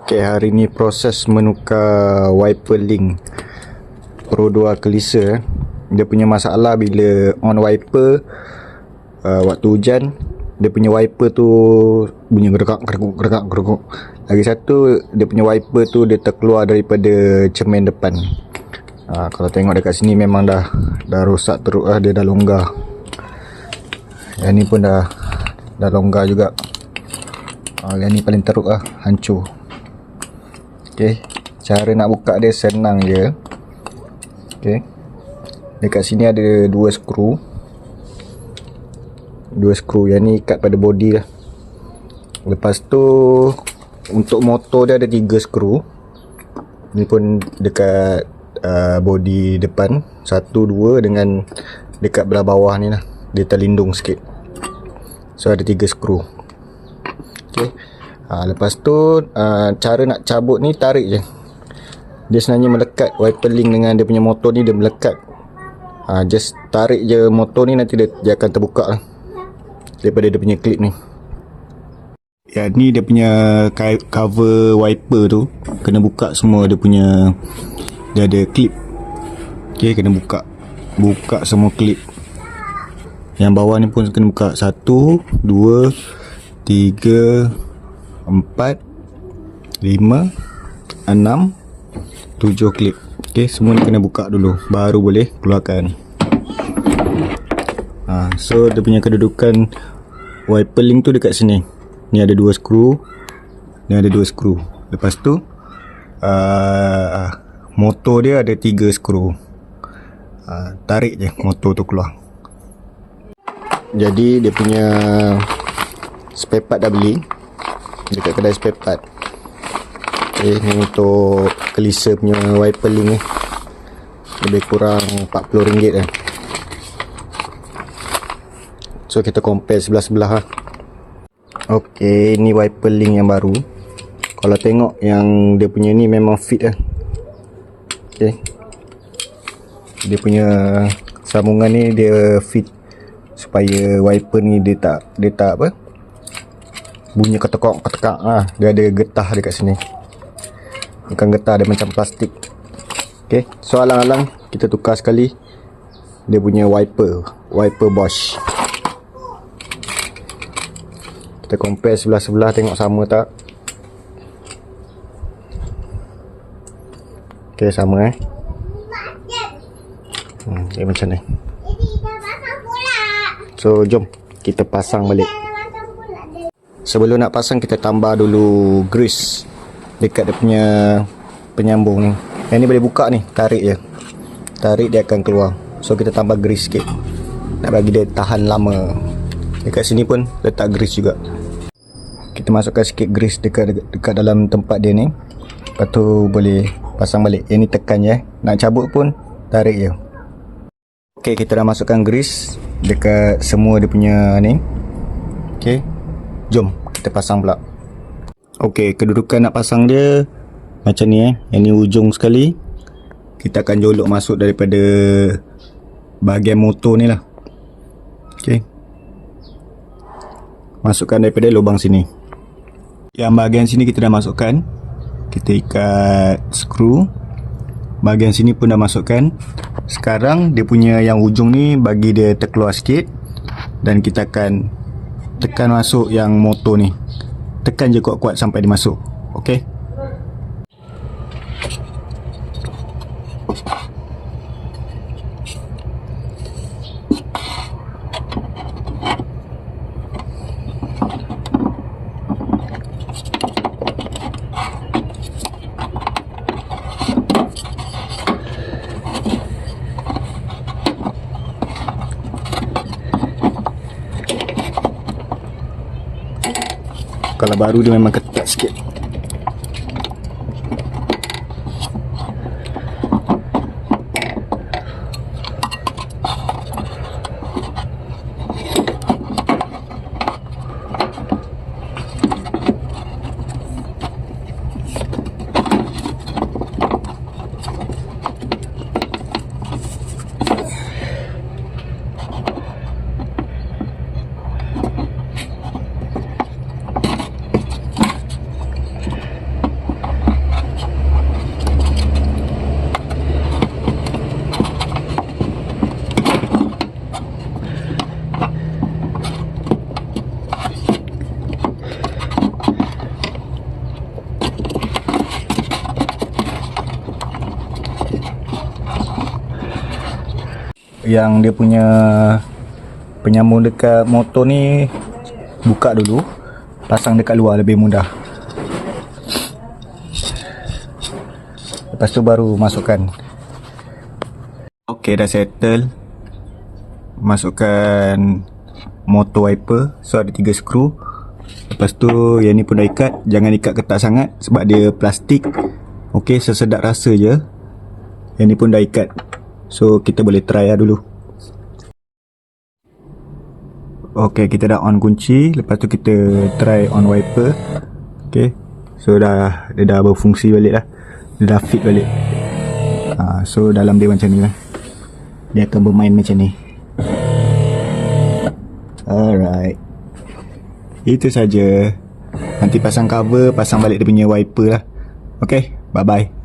Okay, hari ni proses menukar wiper link Pro 2 Kelisa. Dia punya masalah bila on wiper waktu hujan, dia punya wiper tu bunyi geregak. Lagi satu, dia punya wiper tu dia terkeluar daripada cermin depan. Kalau tengok dekat sini memang dah rosak teruk lah, dia dah longgar. Yang ni pun dah longgar juga. Yang ni paling teruk lah, hancur. Okay, cara nak buka dia senang je. Okay, dekat sini ada dua skru. Yang ni ikat pada body lah. Lepas tu untuk motor dia ada 3 skru. Ni pun dekat body depan, 1, 2 dengan dekat belah bawah ni lah, dia terlindung sikit. So ada 3 skru. Okay, lepas tu cara nak cabut ni tarik je. Dia sebenarnya melekat, wiper link dengan dia punya motor ni dia melekat. Just tarik je motor ni, nanti dia akan terbuka lah daripada dia punya clip ni. Ya, ni dia punya cover wiper tu kena buka semua, dia ada clip. Okay, kena buka semua clip. Yang bawah ni pun kena buka. 1, 2, 3, 4, 5, 6, 7 klip. Okay, semua ni kena buka dulu baru boleh keluarkan. So dia punya kedudukan wiper link tu dekat sini. Ni ada 2 skru, ni ada 2 skru. Lepas tu motor dia ada 3 skru. Tarik je motor tu keluar. Jadi dia punya spare part dah beli dekat kedai spare part. Okay, ni untuk Kelisa punya wiper link ni, lebih kurang RM40 lah. So kita compare sebelah-sebelah lah. Okay, ni wiper link yang baru. Kalau tengok yang dia punya ni memang fit lah. Okay, dia punya sambungan ni dia fit supaya wiper ni dia tak apa, bunyi ketekak lah. Dia ada getah dekat sini. Bukan getah, dia macam plastik. Okay, so alang-alang kita tukar sekali dia punya wiper Bosch. Kita compare sebelah-sebelah, tengok sama tak. Okay, sama okay, macam ni. So jom kita pasang balik. Sebelum nak pasang, kita tambah dulu grease dekat dia punya penyambung ni. Yang ni boleh buka ni, tarik je. Tarik dia akan keluar. So kita tambah grease sikit, nak bagi dia tahan lama. Dekat sini pun letak grease juga. Kita masukkan sikit grease dekat dalam tempat dia ni. Lepas tu boleh pasang balik. Yang ni tekan je. Nak cabut pun tarik je. Okay, kita dah masukkan grease dekat semua dia punya ni. Okay, jom kita pasang pula. Okay, kedudukan nak pasang dia macam ni Yang ni ujung sekali. Kita akan jolok masuk daripada bahagian motor ni lah. Okay, masukkan daripada lubang sini. Yang bahagian sini kita dah masukkan. Kita ikat skru. Bahagian sini pun dah masukkan. Sekarang dia punya yang ujung ni bagi dia terkeluar sikit, dan kita akan tekan masuk yang motor ni. Tekan je kuat-kuat sampai dia masuk. Okay, kalau baru dia memang ketat sikit. yang dia punya penyambung dekat motor ni buka dulu, pasang dekat luar lebih mudah. Lepas tu baru masukkan. Ok, dah settle. Masukkan motor wiper. So ada 3 skru. Lepas tu yang ni pun dah ikat. Jangan ikat ketat sangat sebab dia plastik. Ok, sesedap rasa je. Yang ni pun dah ikat. So kita boleh try lah dulu. Ok, kita dah on kunci. Lepas tu kita try on wiper. Ok, so dia dah berfungsi balik lah. Dia dah fit balik. So dalam dia macam ni lah. Dia akan bermain macam ni. Alright, itu saja. Nanti pasang cover, pasang balik dia punya wiper lah. Ok, bye bye.